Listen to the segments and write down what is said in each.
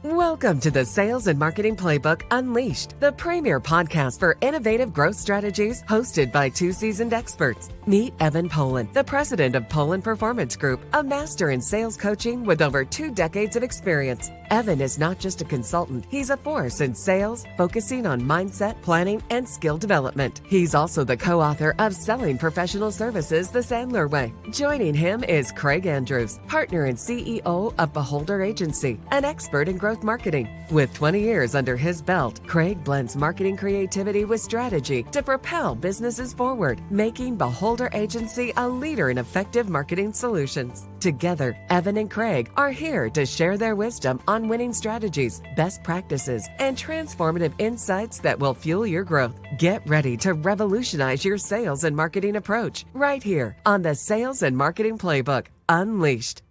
Welcome to the Sales and Marketing Playbook Unleashed, the premier podcast for innovative growth strategies, hosted by two seasoned experts. Meet Evan Polin, the president of Polin Performance Group, a master in sales coaching with over 2 decades of experience. Evan is not just a consultant, he's a force in sales, focusing on mindset, planning, and skill development. He's also the co-author of Selling Professional Services the Sandler Way. Joining him is Craig Andrews, partner and CEO of Beholder Agency, an expert in growth marketing. With 20 years under his belt, Craig blends marketing creativity with strategy to propel businesses forward, making Beholder Agency a leader in effective marketing solutions. Together, Evan and Craig are here to share their wisdom on winning strategies, best practices, and transformative insights that will fuel your growth. Get ready to revolutionize your sales and marketing approach right here on the Sales and Marketing Playbook Unleashed.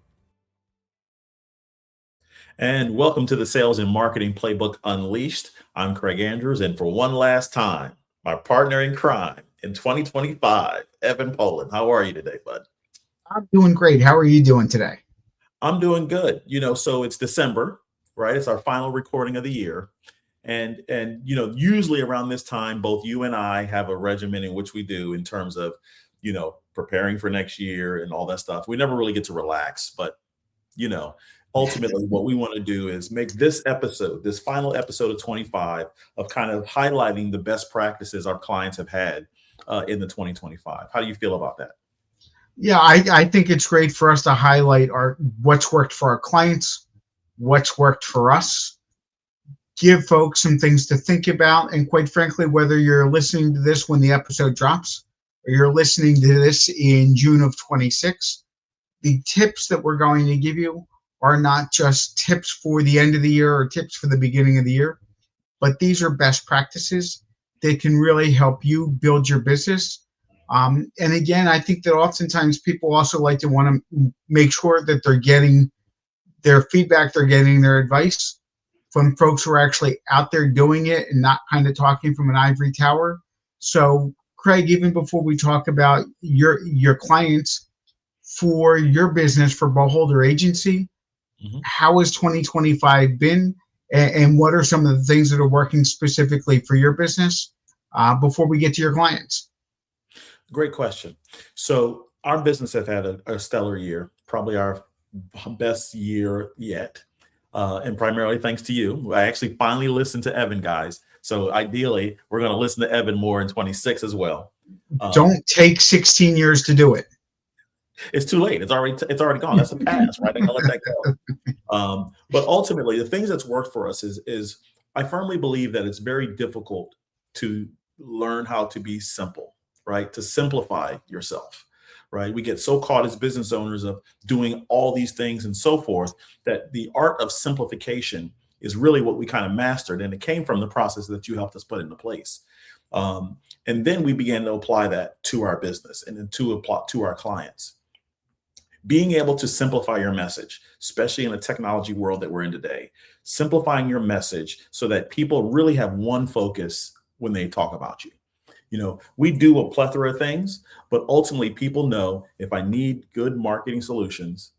And welcome to the Sales and Marketing Playbook Unleashed. I'm Craig Andrews, and for one last time, my partner in crime in 2025, Evan Polin. How are you today, bud? I'm doing great. How are you doing today? I'm doing good. So it's December, right? It's our final recording of the year. And usually around this time, both you and I have a regimen in which we do in terms of, preparing for next year and all that stuff. We never really get to relax, but, ultimately what we want to do is make this final episode of 25 of kind of highlighting the best practices our clients have had in the 2025. How do you feel about that? Yeah, I think it's great for us to highlight what's worked for our clients, what's worked for us, give folks some things to think about, and quite frankly, whether you're listening to this when the episode drops or you're listening to this in June of 26, the tips that we're going to give you are not just tips for the end of the year or tips for the beginning of the year, but these are best practices that can really help you build your business. And again, I think that oftentimes people also like to want to make sure that they're getting their feedback, they're getting their advice from folks who are actually out there doing it and not kind of talking from an ivory tower. So, Craig, even before we talk about your clients, for your business, for Beholder Agency, how has 2025 been, and what are some of the things that are working specifically for your business before we get to your clients? Great question. So our business has had a stellar year, probably our best year yet, and primarily thanks to you. I actually finally listened to Evan, guys. So ideally, we're going to listen to Evan more in 26 as well. Don't take 16 years to do it. It's too late. It's already gone. That's the past, right? I gotta let that go. But ultimately, the things that's worked for us is I firmly believe that it's very difficult to learn how to be simple, right? To simplify yourself, right? We get so caught as business owners of doing all these things and so forth that the art of simplification is really what we kind of mastered, and it came from the process that you helped us put into place. And then we began to apply that to our business and then to our clients. Being able to simplify your message, especially in the technology world that we're in today, simplifying your message so that people really have one focus when they talk about you. We do a plethora of things, but ultimately people know if I need good marketing solutions,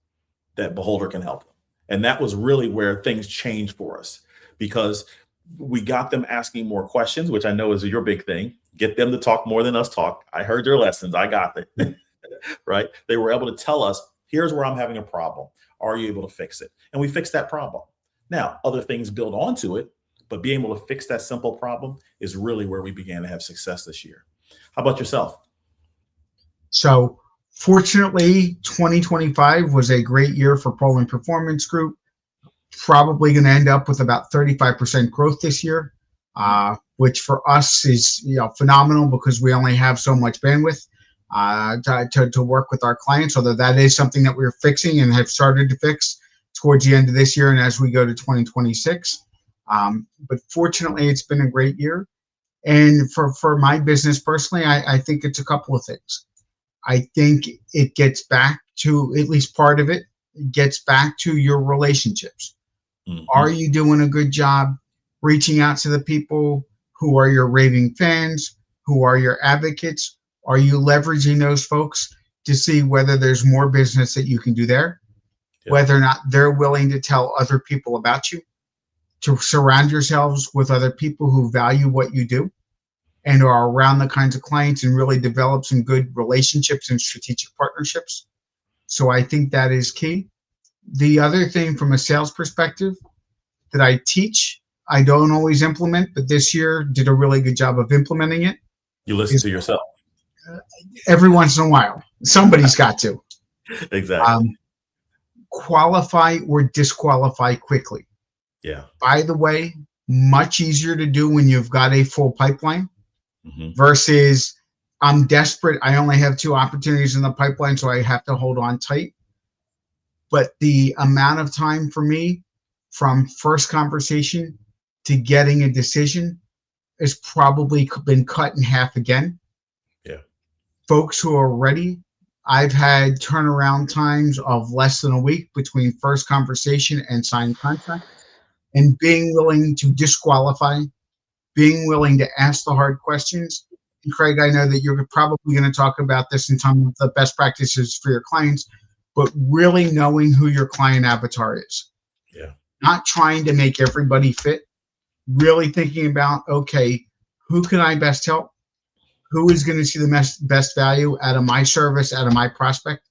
that Beholder can help them. And that was really where things changed for us, because we got them asking more questions, which I know is your big thing. Get them to talk more than us talk. I heard your lessons. I got it. Right? They were able to tell us, here's where I'm having a problem. Are you able to fix it? And we fixed that problem. Now, other things build onto it, but being able to fix that simple problem is really where we began to have success this year. How about yourself? So fortunately, 2025 was a great year for Polin Performance Group. Probably going to end up with about 35% growth this year, which for us is phenomenal, because we only have so much bandwidth to work with our clients, although that is something that we're fixing and have started to fix towards the end of this year and as we go to 2026. But fortunately, it's been a great year. And for my business personally, I think it's a couple of things. I think it gets back to, at least part of it, gets back to your relationships. Are you doing a good job reaching out to the people who are your raving fans, who are your advocates? Are you leveraging those folks to see whether there's more business that you can do there, whether or not they're willing to tell other people about you? to surround yourselves with other people who value what you do and are around the kinds of clients and really develop some good relationships and strategic partnerships. So I think that is key. The other thing from a sales perspective that I teach, I don't always implement, but this year did a really good job of implementing it. You listen to yourself. Every once in a while, somebody's got to. Exactly. Qualify or disqualify quickly. Yeah. By the way, much easier to do when you've got a full pipeline versus I'm desperate. I only have 2 opportunities in the pipeline, so I have to hold on tight. But the amount of time for me from first conversation to getting a decision has probably been cut in half again. Yeah. Folks who are ready, I've had turnaround times of less than a week between first conversation and signed contract. And being willing to disqualify, being willing to ask the hard questions. And Craig, I know that you're probably going to talk about this in some of the best practices for your clients, but really knowing who your client avatar is. Yeah. Not trying to make everybody fit, really thinking about, okay, who can I best help? Who is going to see the best value out of my service, out of my prospect?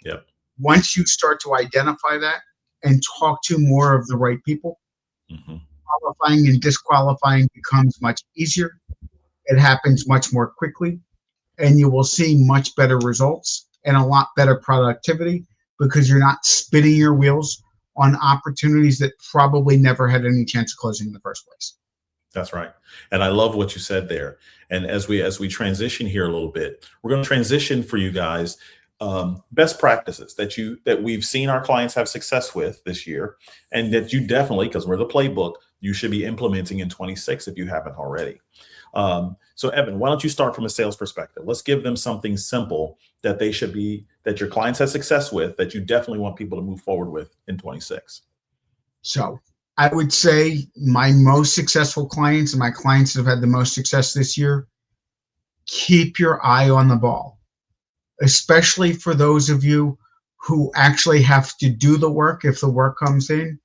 Yep. Once you start to identify that and talk to more of the right people, qualifying and disqualifying becomes much easier. It happens much more quickly, and you will see much better results and a lot better productivity because you're not spinning your wheels on opportunities that probably never had any chance of closing in the first place. That's right. And I love what you said there. And as we transition here a little bit, we're going to transition for you guys best practices that we've seen our clients have success with this year, and that you definitely, because we're the playbook, you should be implementing in 26 if you haven't already. So Evan, why don't you start from a sales perspective? Let's give them something simple that that your clients have success with, that you definitely want people to move forward with in 26. So I would say my most successful clients and my clients that have had the most success this year, keep your eye on the ball, especially for those of you who actually have to do the work. If the work comes in,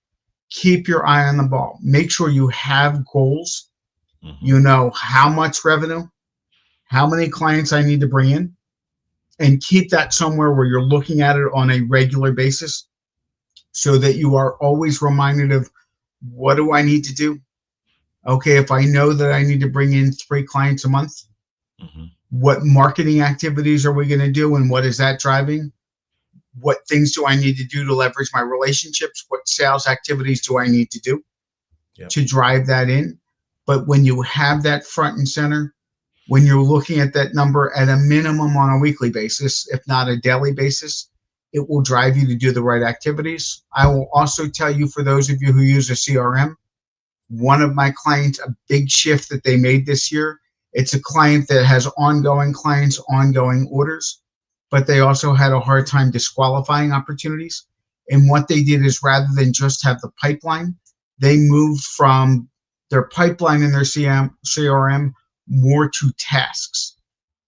keep your eye on the ball. Make sure you have goals. You know how much revenue, how many clients I need to bring in, and keep that somewhere where you're looking at it on a regular basis so that you are always reminded of, what do I need to do? Okay, if I know that I need to bring in 3 clients a month, what marketing activities are we going to do, and what is that driving? What things do I need to do to leverage my relationships? What sales activities do I need to do to drive that in? But when you have that front and center, when you're looking at that number at a minimum on a weekly basis, if not a daily basis, it will drive you to do the right activities. I will also tell you, for those of you who use a CRM, one of my clients, a big shift that they made this year, it's a client that has ongoing clients, ongoing orders, but they also had a hard time disqualifying opportunities. And what they did is, rather than just have the pipeline, they moved from their pipeline in their CRM more to tasks.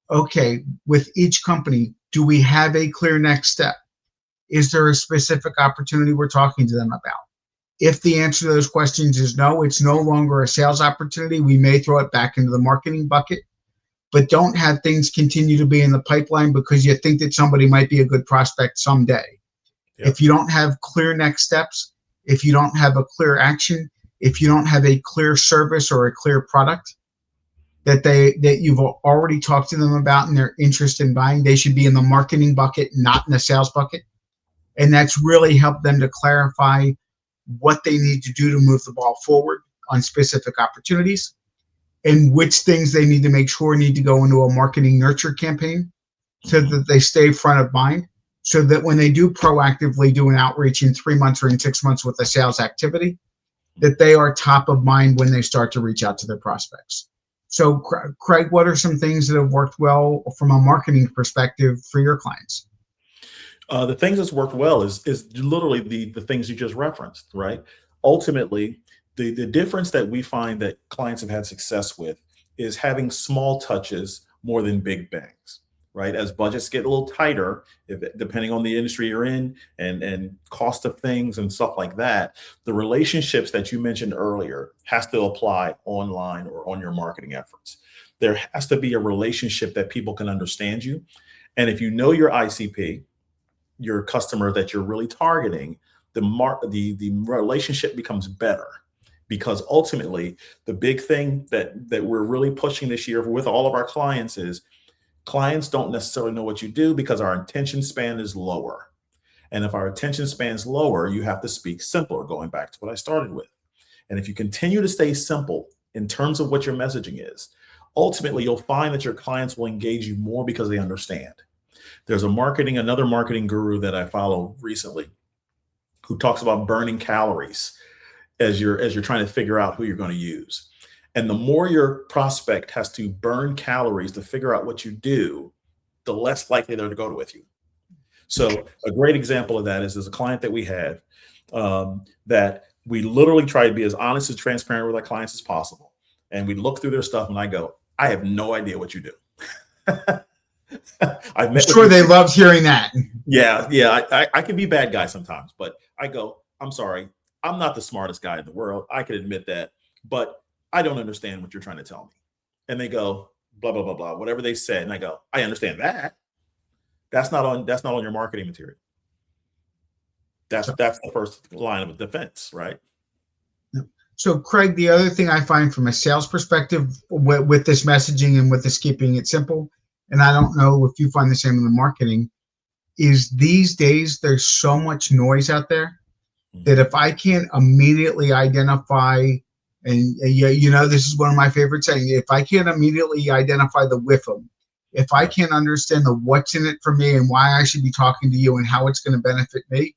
Okay, with each company, do we have a clear next step? Is there a specific opportunity we're talking to them about? If the answer to those questions is no, it's no longer a sales opportunity. We may throw it back into the marketing bucket, but don't have things continue to be in the pipeline because you think that somebody might be a good prospect someday. If you don't have clear next steps, if you don't have a clear action, if you don't have a clear service or a clear product that you've already talked to them about and they're interested in buying, they should be in the marketing bucket, not in the sales bucket. And that's really helped them to clarify what they need to do to move the ball forward on specific opportunities, and which things they need to make sure need to go into a marketing nurture campaign so that they stay front of mind, so that when they do proactively do an outreach in 3 months or in 6 months with a sales activity, that they are top of mind when they start to reach out to their prospects. So Craig, what are some things that have worked well from a marketing perspective for your clients? The things that's worked well is literally the things you just referenced, right? Ultimately, the difference that we find that clients have had success with is having small touches more than big bangs, right? As budgets get a little tighter, depending on the industry you're in and cost of things and stuff like that, the relationships that you mentioned earlier has to apply online or on your marketing efforts. There has to be a relationship that people can understand you. And if you know your ICP, your customer that you're really targeting, the relationship becomes better. Because ultimately, the big thing that we're really pushing this year with all of our clients is clients don't necessarily know what you do because our attention span is lower. And if our attention span is lower, you have to speak simpler, going back to what I started with. And if you continue to stay simple in terms of what your messaging is, ultimately, you'll find that your clients will engage you more because they understand. There's another marketing guru that I follow recently who talks about burning calories as you're trying to figure out who you're going to use. And the more your prospect has to burn calories to figure out what you do, the less likely they're to go with you. So a great example of that is there's a client that we had that we literally try to be as honest and transparent with our clients as possible. And we look through their stuff and I go, I have no idea what you do. I'm sure they loved hearing that. Yeah. I can be a bad guy sometimes, but I go, I'm sorry. I'm not the smartest guy in the world. I can admit that, but I don't understand what you're trying to tell me. And they go, blah, blah, blah, blah, whatever they said. And I go, I understand that. That's not on your marketing material. That's the first line of defense, right? So, Craig, the other thing I find from a sales perspective with this messaging and with this keeping it simple, and I don't know if you find the same in the marketing, is these days there's so much noise out there that if I can't immediately identify, and this is one of my favorite sayings, if I can't immediately identify the with 'em, if I can't understand the what's in it for me and why I should be talking to you and how it's going to benefit me,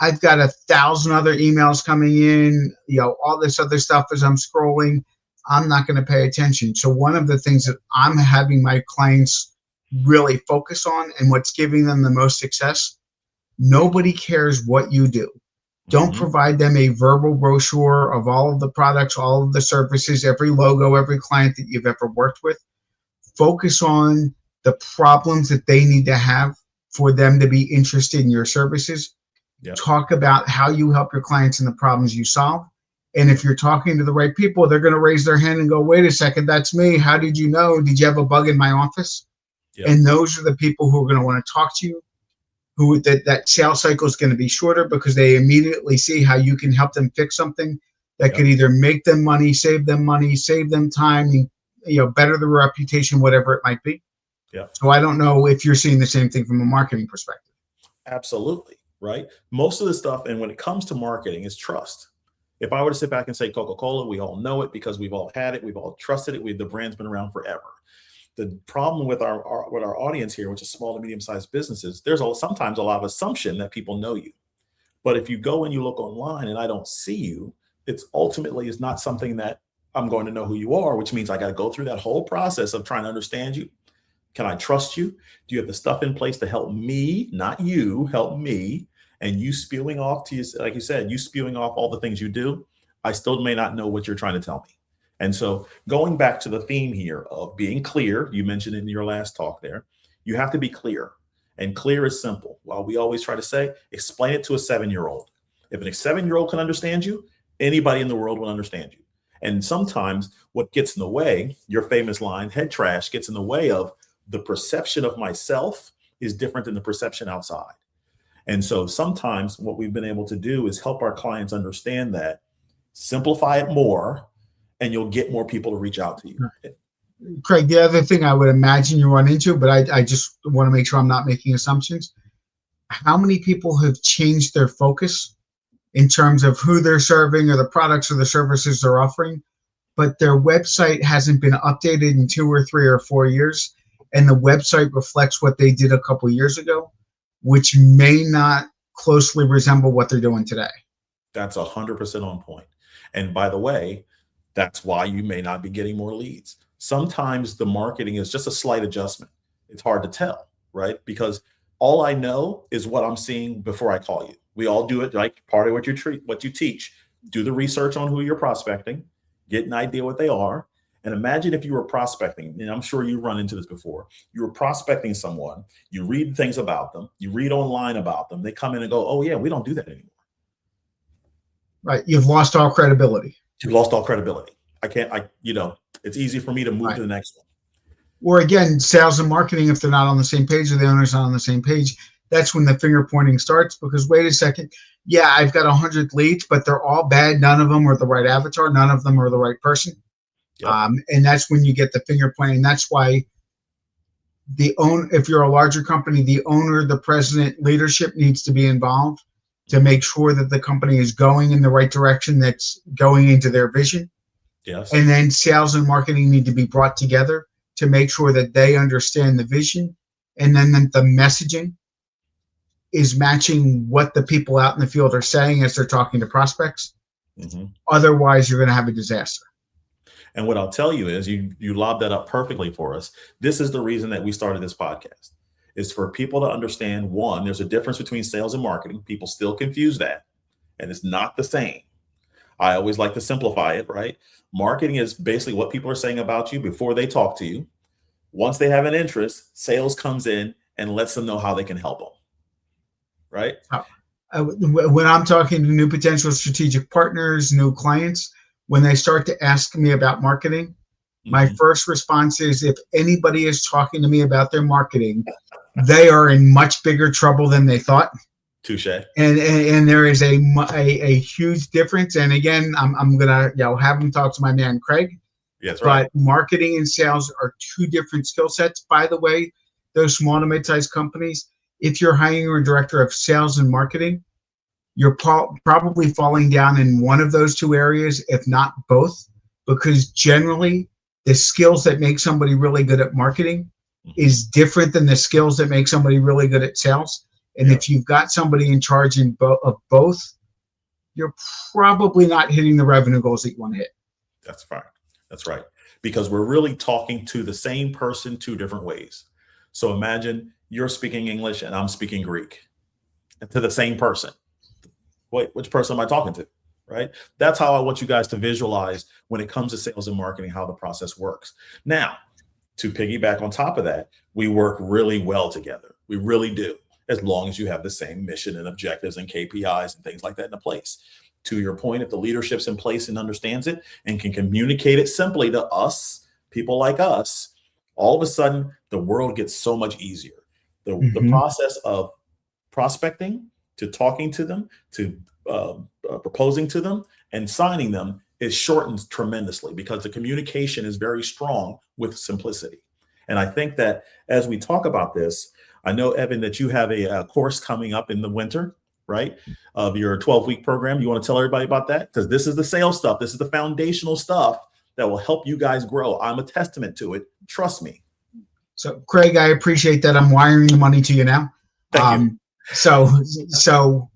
I've got 1,000 other emails coming in, all this other stuff as I'm scrolling, I'm not going to pay attention. So one of the things that I'm having my clients really focus on and what's giving them the most success, nobody cares what you do. Don't provide them a verbal brochure of all of the products, all of the services, every logo, every client that you've ever worked with. Focus on the problems that they need to have for them to be interested in your services. Talk about how you help your clients and the problems you solve. And if you're talking to the right people, they're going to raise their hand and go, wait a second, that's me. How did you know? Did you have a bug in my office? And those are the people who are going to want to talk to you. That sales cycle is going to be shorter because they immediately see how you can help them fix something that could either make them money, save them time, better their reputation, whatever it might be. So I don't know if you're seeing the same thing from a marketing perspective. Absolutely. Right. Most of the stuff, and when it comes to marketing, is trust. If I were to sit back and say Coca-Cola, we all know it because we've all had it. We've all trusted it. The brand's been around forever. The problem with our audience here, which is small to medium-sized businesses, there's sometimes a lot of assumption that people know you. But if you go and you look online and I don't see you, it's ultimately is not something that I'm going to know who you are, which means I got to go through that whole process of trying to understand you. Can I trust you? Do you have the stuff in place to help me, not you, help me? And you spewing off to you, like you said, you spewing off all the things you do, I still may not know what you're trying to tell me. And so going back to the theme here of being clear, you mentioned in your last talk there, you have to be clear. And clear is simple. While we always try to say, explain it to a 7-year-old. If a 7-year-old can understand you, anybody in the world will understand you. And sometimes what gets in the way, your famous line, head trash, gets in the way of the perception of myself is different than the perception outside. And so sometimes what we've been able to do is help our clients understand that, simplify it more, and you'll get more people to reach out to you. Craig, the other thing I would imagine you run into, but I just want to make sure I'm not making assumptions. How many people have changed their focus in terms of who they're serving or the products or the services they're offering, but their website hasn't been updated in 2 or 3 or 4 years, and the website reflects what they did a couple years ago, which may not closely resemble what they're doing today? That's 100% on point. And by the way, that's why you may not be getting more leads. Sometimes the marketing is just a slight adjustment. It's hard to tell, right? Because all I know is what I'm seeing before I call you. We all do it, like part of what you teach. Do the research on who you're prospecting, get an idea what they are, And imagine if you were prospecting, and I'm sure you run into this before. You were prospecting someone, you read things about them, you read online about them, they come in and go, oh yeah, we don't do that anymore. Right. You've lost all credibility. You've lost all credibility. It's easy for me to move Right. to the next one. Or again, sales and marketing, if they're not on the same page or the owner's not on the same page, that's when the finger pointing starts, because wait a second, yeah, I've got 100 leads, but they're all bad. None of them are the right avatar. None of them are the right person. Yep. And that's when you get the finger pointing. That's why if you're a larger company, the owner, the president, leadership needs to be involved to make sure that the company is going in the right direction, that's going into their vision. Yes. And then sales and marketing need to be brought together to make sure that they understand the vision, and then the messaging is matching what the people out in the field are saying as they're talking to prospects. Mm-hmm. Otherwise, you're going to have a disaster. And what I'll tell you is you lobbed that up perfectly for us. This is the reason that we started this podcast, is for people to understand, one, there's a difference between sales and marketing. People still confuse that, and it's not the same. I always like to simplify it, right? Marketing is basically what people are saying about you before they talk to you. Once they have an interest, sales comes in and lets them know how they can help them, right? When I'm talking to new potential strategic partners, new clients, when they start to ask me about marketing, my first response is, if anybody is talking to me about their marketing, they are in much bigger trouble than they thought. Touche. And there is a huge difference. And again, I'm gonna have them talk to my man Craig. Yes, right. But marketing and sales are two different skill sets. By the way, those small to mid-sized companies, if you're hiring a director of sales and marketing, you're probably falling down in one of those two areas, if not both, because generally the skills that make somebody really good at marketing is different than the skills that make somebody really good at sales. And if you've got somebody in charge of both, you're probably not hitting the revenue goals that you want to hit. That's fine. That's right. Because we're really talking to the same person two different ways. So imagine you're speaking English and I'm speaking Greek, and to the same person. Wait, which person am I talking to? Right? That's how I want you guys to visualize when it comes to sales and marketing, how the process works. Now, to piggyback on top of that, we work really well together. We really do, as long as you have the same mission and objectives and KPIs and things like that in place. To your point, if the leadership's in place and understands it and can communicate it simply to us, people like us, all of a sudden the world gets so much easier. The process of prospecting, to talking to them, to proposing to them and signing them is shortened tremendously, because the communication is very strong with simplicity. And I think that as we talk about this, I know, Evan, that you have a course coming up in the winter, right, of your 12-week program. You want to tell everybody about that? Because this is the sales stuff. This is the foundational stuff that will help you guys grow. I'm a testament to it. Trust me. So, Craig, I appreciate that. I'm wiring the money to you now. Thank you. So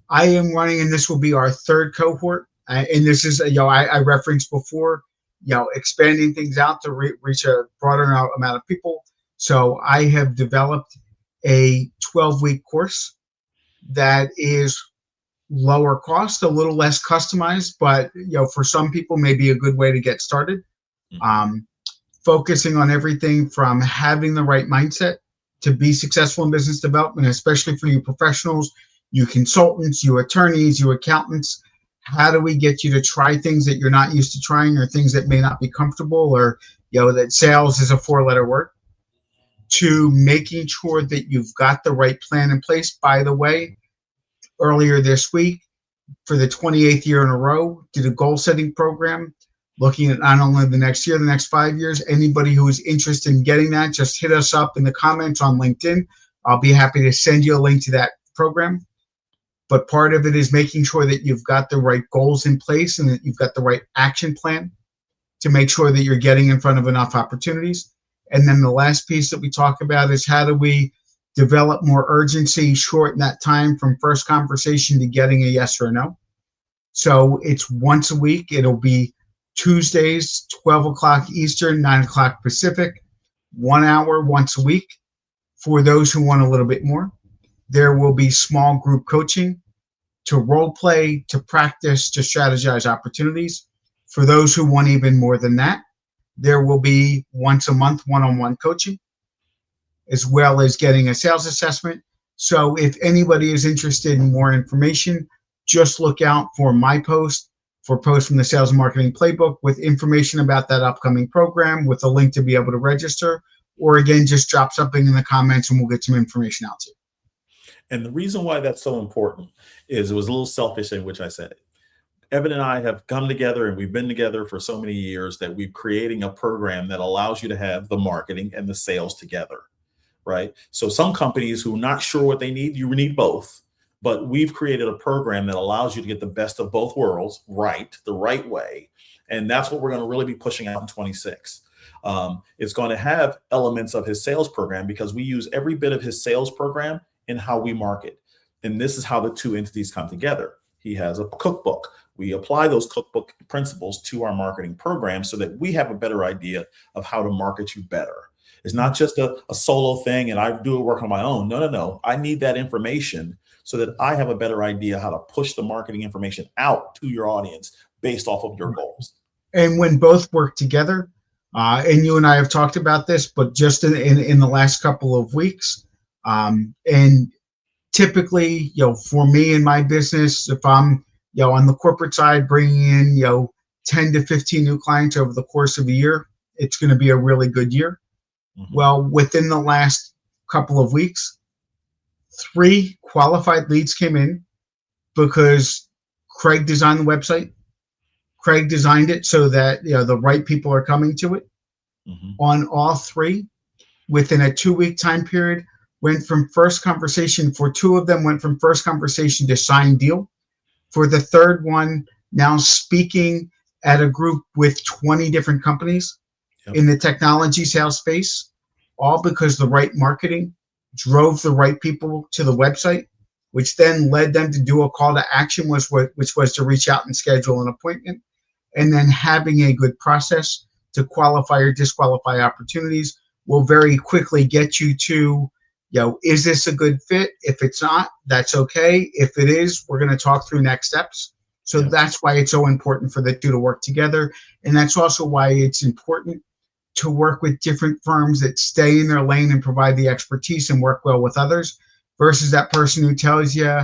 I am running, and this will be our third cohort. And this is, I referenced before, expanding things out to reach a broader amount of people. So I have developed a 12-week course that is lower cost, a little less customized, but for some people may be a good way to get started. Focusing on everything from having the right mindset to be successful in business development, especially for you professionals, you consultants, you attorneys, you accountants. How do we get you to try things that you're not used to trying, or things that may not be comfortable, or that sales is a 4-letter word, to making sure that you've got the right plan in place. By the way, earlier this week, for the 28th year in a row, did a goal setting program looking at not only the next year, the next 5 years. Anybody who is interested in getting that, just hit us up in the comments on LinkedIn. I'll be happy to send you a link to that program. But part of it is making sure that you've got the right goals in place and that you've got the right action plan to make sure that you're getting in front of enough opportunities. And then the last piece that we talk about is, how do we develop more urgency, shorten that time from first conversation to getting a yes or a no. So it's once a week. It'll be Tuesdays, 12 o'clock Eastern, 9 o'clock Pacific, 1 hour once a week. For those who want a little bit more, there will be small group coaching to role play, to practice, to strategize opportunities. For those who want even more than that, there will be once a month one-on-one coaching, as well as getting a sales assessment. So if anybody is interested in more information, just look out for my post, for posts from the Sales and Marketing Playbook with information about that upcoming program with a link to be able to register. Or again, just drop something in the comments and we'll get some information out to you. And the reason why that's so important is, it was a little selfish in which I said it. Evan and I have come together and we've been together for so many years that we're creating a program that allows you to have the marketing and the sales together, right? So some companies who are not sure what they need, you need both, but we've created a program that allows you to get the best of both worlds, right, the right way. And that's what we're going to really be pushing out in 26. It's going to have elements of his sales program because we use every bit of his sales program in how we market. And this is how the two entities come together. He has a cookbook. We apply those cookbook principles to our marketing program so that we have a better idea of how to market you better. It's not just a solo thing and I do it work on my own. No. I need that information so that I have a better idea how to push the marketing information out to your audience based off of your goals. And when both work together, and you and I have talked about this, but just in the last couple of weeks, and typically, for me in my business, if I'm, on the corporate side, bringing in, 10 to 15 new clients over the course of a year, it's going to be a really good year. Mm-hmm. Well, within the last couple of weeks, 3 qualified leads came in because Craig designed the website. Craig designed it so that, the right people are coming to it. Mm-hmm. On all 3, within a 2-week time period, went from first conversation. For 2 of them, went from first conversation to signed deal. For the third one, now speaking at a group with 20 different companies in the technology sales space, all because the right marketing drove the right people to the website, which then led them to do a call to action, which was to reach out and schedule an appointment, and then having a good process to qualify or disqualify opportunities will very quickly get you to, is this a good fit? If it's not, that's okay. If it is, we're going to talk through next steps. So that's why it's so important for the 2 to work together. And that's also why it's important to work with different firms that stay in their lane and provide the expertise and work well with others, versus that person who tells you,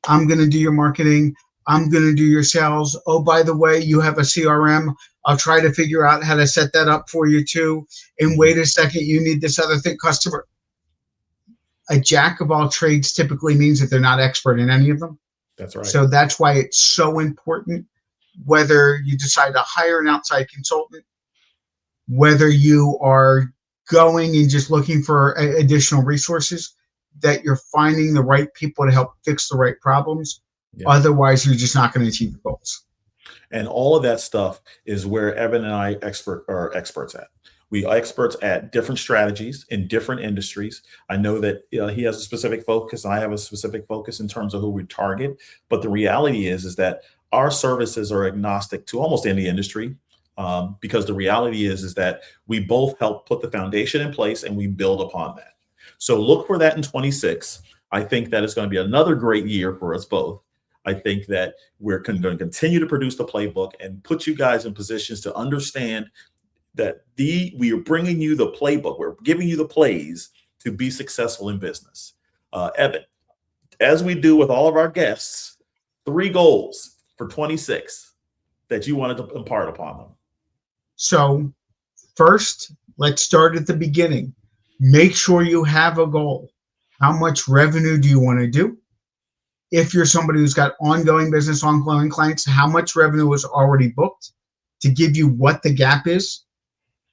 I'm going to do your marketing, I'm going to do your sales. Oh, by the way, you have a CRM. I'll try to figure out how to set that up for you too. And wait a second, you need this other thing, customer. A jack of all trades typically means that they're not expert in any of them. That's right. So that's why it's so important, whether you decide to hire an outside consultant, whether you are going and just looking for additional resources, that you're finding the right people to help fix the right problems. Yeah. Otherwise, you're just not going to achieve your goals. And all of that stuff is where Evan and I are experts at. We are experts at different strategies in different industries. I know that he has a specific focus, and I have a specific focus in terms of who we target. But the reality is that our services are agnostic to almost any industry, because the reality is that we both help put the foundation in place and we build upon that. So look for that in 26. I think that it's going to be another great year for us both. I think that we're going to continue to produce the playbook and put you guys in positions to understand that we are bringing you the playbook. We're giving you the plays to be successful in business. Evan, as we do with all of our guests, 3 goals for 26 that you wanted to impart upon them. So first, let's start at the beginning. Make sure you have a goal. How much revenue do you want to do? If you're somebody who's got ongoing business, ongoing clients, how much revenue is already booked to give you what the gap is?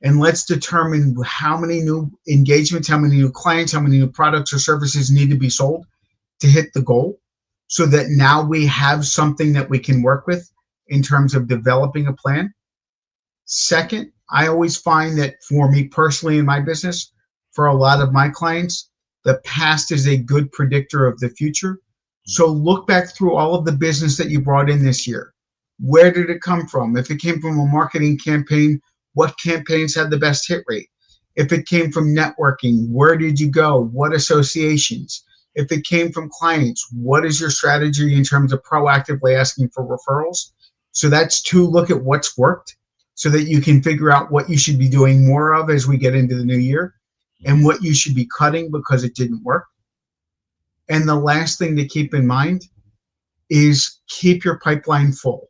And let's determine how many new engagements, how many new clients, how many new products or services need to be sold to hit the goal, so that now we have something that we can work with in terms of developing a plan. Second, I always find that for me personally in my business, for a lot of my clients, the past is a good predictor of the future. So look back through all of the business that you brought in this year. Where did it come from? If it came from a marketing campaign, what campaigns had the best hit rate? If it came from networking, where did you go? What associations? If it came from clients, what is your strategy in terms of proactively asking for referrals? So that's 2, look at what's worked. so that you can figure out what you should be doing more of as we get into the new year and what you should be cutting because it didn't work. And the last thing to keep in mind is keep your pipeline full.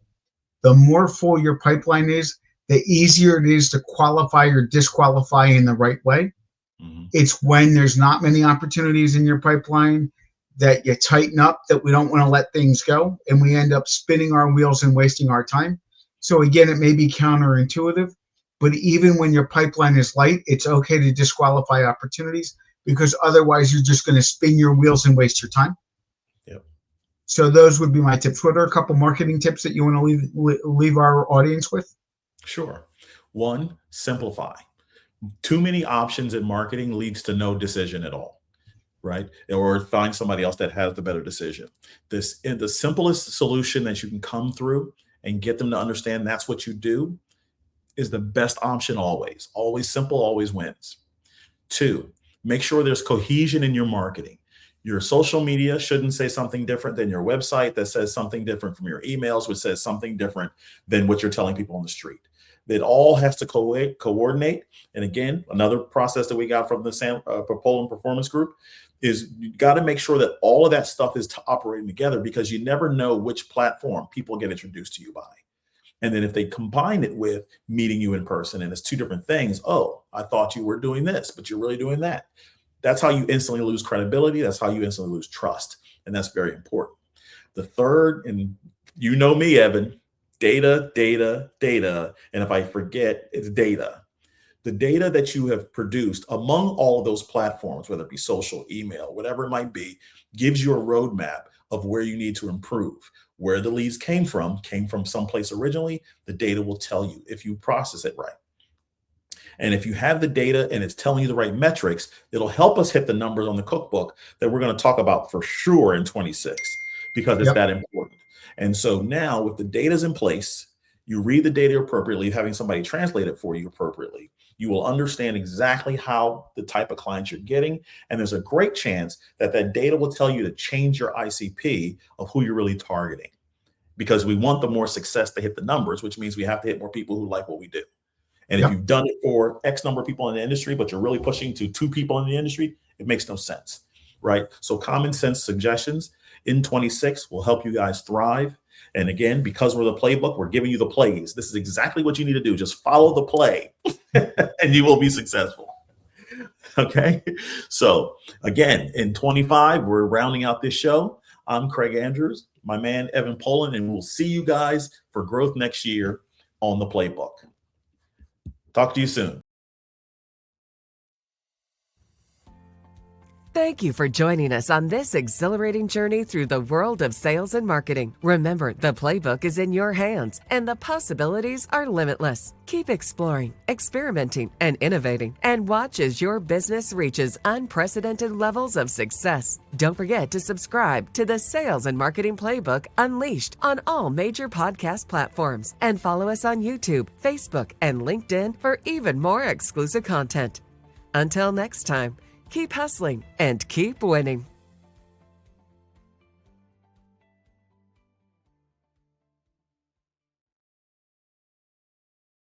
The more full your pipeline is, the easier it is to qualify or disqualify in the right way. Mm-hmm. It's when there's not many opportunities in your pipeline that you tighten up, that we don't want to let things go, and we end up spinning our wheels and wasting our time. So again, it may be counterintuitive, but even when your pipeline is light, it's okay to disqualify opportunities, because otherwise you're just going to spin your wheels and waste your time. Yep. So those would be my tips. What are a couple marketing tips that you want to leave our audience with? Sure. One, simplify. Too many options in marketing leads to no decision at all, right? Or find somebody else that has the better decision. The simplest solution that you can come through and get them to understand that's what you do is the best option always. Always simple, always wins. Two, make sure there's cohesion in your marketing. Your social media shouldn't say something different than your website, that says something different from your emails, which says something different than what you're telling people on the street. It all has to coordinate. And again, another process that we got from the Polin Performance Group is you got to make sure that all of that stuff is operating together, because you never know which platform people get introduced to you by. And then if they combine it with meeting you in person and it's two different things, oh, I thought you were doing this, but you're really doing that. That's how you instantly lose credibility. That's how you instantly lose trust. And that's very important. The third, and you know me, Evan, data, data, data. And if I forget, it's data. The data that you have produced among all of those platforms, whether it be social, email, whatever it might be, gives you a roadmap of where you need to improve. Where the leads came from someplace originally. The data will tell you if you process it right. And if you have the data and it's telling you the right metrics, it'll help us hit the numbers on the cookbook that we're going to talk about for sure in 26, because it's that important. And so now with the data's in place, you read the data appropriately, having somebody translate it for you appropriately, you will understand exactly how the type of clients you're getting. And there's a great chance that that data will tell you to change your ICP of who you're really targeting, because we want the more success to hit the numbers, which means we have to hit more people who like what we do. And if you've done it for X number of people in the industry, but you're really pushing to 2 people in the industry, it makes no sense, right? So common sense suggestions in 26 will help you guys thrive. And again, because we're the playbook, we're giving you the plays. This is exactly what you need to do. Just follow the play and you will be successful. Okay. So again, in 25, we're rounding out this show. I'm Craig Andrews, my man, Evan Polin, and we'll see you guys for growth next year on the playbook. Talk to you soon. Thank you for joining us on this exhilarating journey through the world of sales and marketing. Remember, the playbook is in your hands and the possibilities are limitless. Keep exploring, experimenting, and innovating, and watch as your business reaches unprecedented levels of success. Don't forget to subscribe to the Sales and Marketing Playbook Unleashed on all major podcast platforms, and follow us on YouTube, Facebook, and LinkedIn for even more exclusive content. Until next time, keep hustling and keep winning.